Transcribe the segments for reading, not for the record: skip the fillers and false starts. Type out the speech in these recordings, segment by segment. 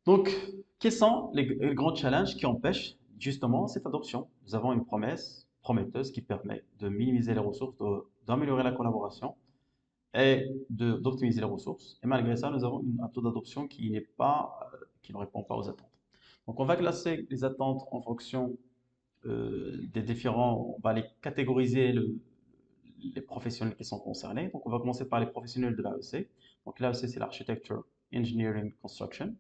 Donc, quels sont les grands challenges qui empêchent justement cette adoption? Nous avons une promesse prometteuse qui permet de minimiser les ressources, d'améliorer la collaboration et d'optimiser les ressources. Et malgré ça, nous avons un taux d'adoption qui ne répond pas aux attentes. Donc, on va classer les attentes en fonction des différents, on va les catégoriser les professionnels qui sont concernés. Donc, on va commencer par les professionnels de l'AEC. Donc, l'AEC, c'est l'Architecture, Engineering, Construction.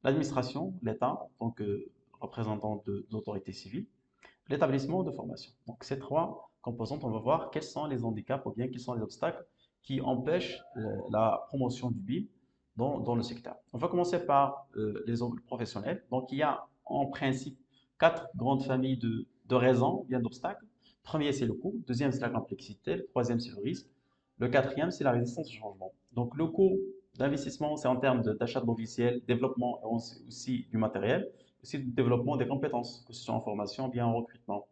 L'administration, l'État, en tant que représentant de l'autorité civile, l'établissement de formation. Donc, ces trois composantes, on va voir quels sont les handicaps ou bien quels sont les obstacles qui empêchent la promotion du BIM dans le secteur. On va commencer par les professionnels. Donc, il y a en principe quatre grandes familles de raisons, bien d'obstacles. Premier, c'est le coût. Deuxième, c'est la complexité. Le troisième, c'est le risque. Le quatrième, c'est la résistance au changement. Donc, le coût d'investissement, c'est en termes d'achat de logiciels, développement et aussi du matériel, aussi du développement des compétences, que ce soit en formation, bien en recrutement.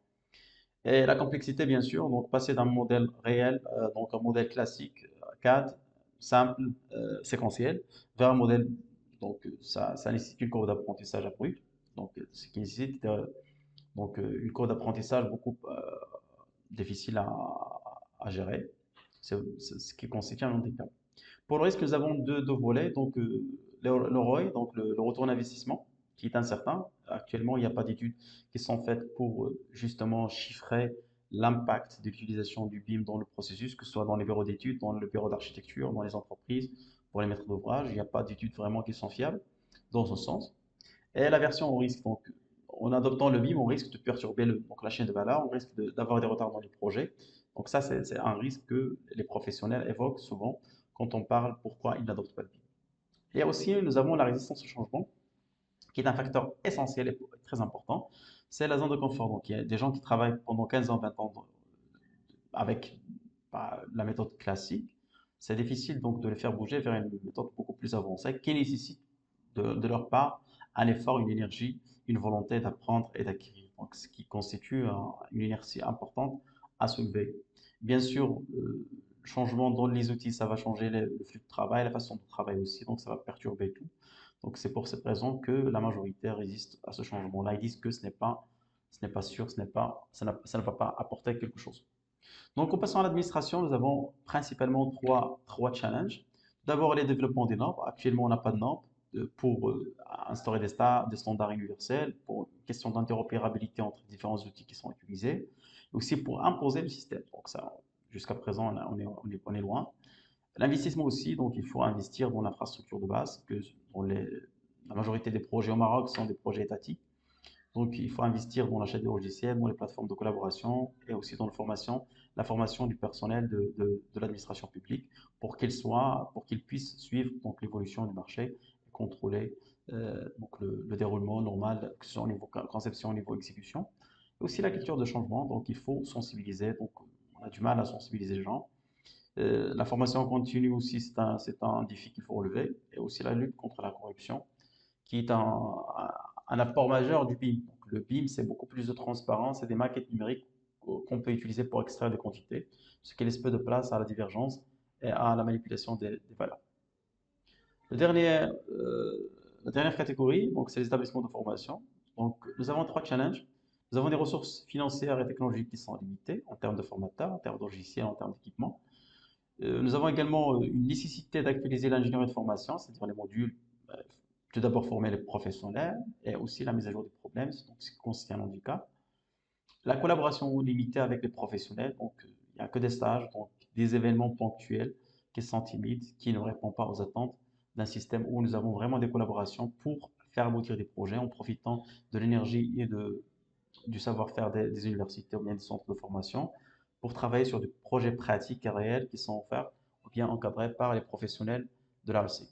Et la complexité, bien sûr, donc passer d'un modèle réel, donc un modèle classique, CAD, simple, séquentiel, vers un modèle, donc ça nécessite une courbe d'apprentissage abrupte, donc ce qui nécessite une courbe d'apprentissage beaucoup difficile à gérer, c'est ce qui constitue un handicap. Pour le risque, nous avons deux volets. Donc, le ROI, donc le retour en investissement, qui est incertain. Actuellement, il n'y a pas d'études qui sont faites pour justement chiffrer l'impact de l'utilisation du BIM dans le processus, que ce soit dans les bureaux d'études, dans le bureau d'architecture, dans les entreprises, pour les maîtres d'ouvrage. Il n'y a pas d'études vraiment qui sont fiables dans ce sens. Et la version au risque, donc en adoptant le BIM, on risque de perturber donc la chaîne de valeur, on risque d'avoir des retards dans les projets. Donc ça, c'est un risque que les professionnels évoquent souvent quand on parle pourquoi ils n'adoptent pas le BIM. Et aussi, nous avons la résistance au changement, qui est un facteur essentiel et très important. C'est la zone de confort. Donc il y a des gens qui travaillent pendant 15 ans, 20 ans avec la méthode classique. C'est difficile donc de les faire bouger vers une méthode beaucoup plus avancée qui nécessite de leur part un effort, une énergie, une volonté d'apprendre et d'acquérir. Donc, ce qui constitue une inertie importante à soulever. Bien sûr, le changement dans les outils, ça va changer le flux de travail, la façon de travailler aussi, donc ça va perturber tout. Donc, c'est pour cette raison que la majorité résiste à ce changement-là. Ils disent que ce n'est pas sûr, ça ne va pas apporter quelque chose. Donc, en passant à l'administration, nous avons principalement trois challenges. D'abord, les développements des normes. Actuellement, on n'a pas de normes pour instaurer des standards universels, pour une question d'interopérabilité entre différents outils qui sont utilisés, et aussi pour imposer le système. Donc, ça, jusqu'à présent, on est loin. L'investissement aussi, donc il faut investir dans l'infrastructure de base, la majorité des projets au Maroc sont des projets étatiques. Donc, il faut investir dans l'achat des logiciels, dans les plateformes de collaboration et aussi dans la formation du personnel de l'administration publique pour qu'il puisse suivre donc l'évolution du marché et contrôler donc le déroulement normal, que ce soit au niveau conception, au niveau exécution. Et aussi la culture de changement, donc il faut sensibiliser. Donc, on a du mal à sensibiliser les gens. La formation continue aussi, c'est un défi qu'il faut relever. Et aussi la lutte contre la corruption qui est un apport majeur du BIM. Donc, le BIM, c'est beaucoup plus de transparence et des maquettes numériques qu'on peut utiliser pour extraire des quantités, ce qui laisse peu de place à la divergence et à la manipulation des valeurs. Le dernier, la dernière catégorie, donc, c'est les établissements de formation. Donc, nous avons trois challenges. Nous avons des ressources financières et technologiques qui sont limitées en termes de formateurs, en termes de logiciels, en termes d'équipement. Nous avons également une nécessité d'actualiser l'ingénierie de formation, c'est-à-dire les modules, euh, tout d'abord former les professionnels et aussi la mise à jour des problèmes, donc ce qui constitue un handicap. La collaboration limitée avec les professionnels, donc il n'y a que des stages, donc des événements ponctuels qui sont timides, qui ne répondent pas aux attentes d'un système où nous avons vraiment des collaborations pour faire aboutir des projets en profitant de l'énergie et du savoir-faire des universités ou bien des centres de formation pour travailler sur des projets pratiques et réels qui sont offerts ou bien encadrés par les professionnels de la RC.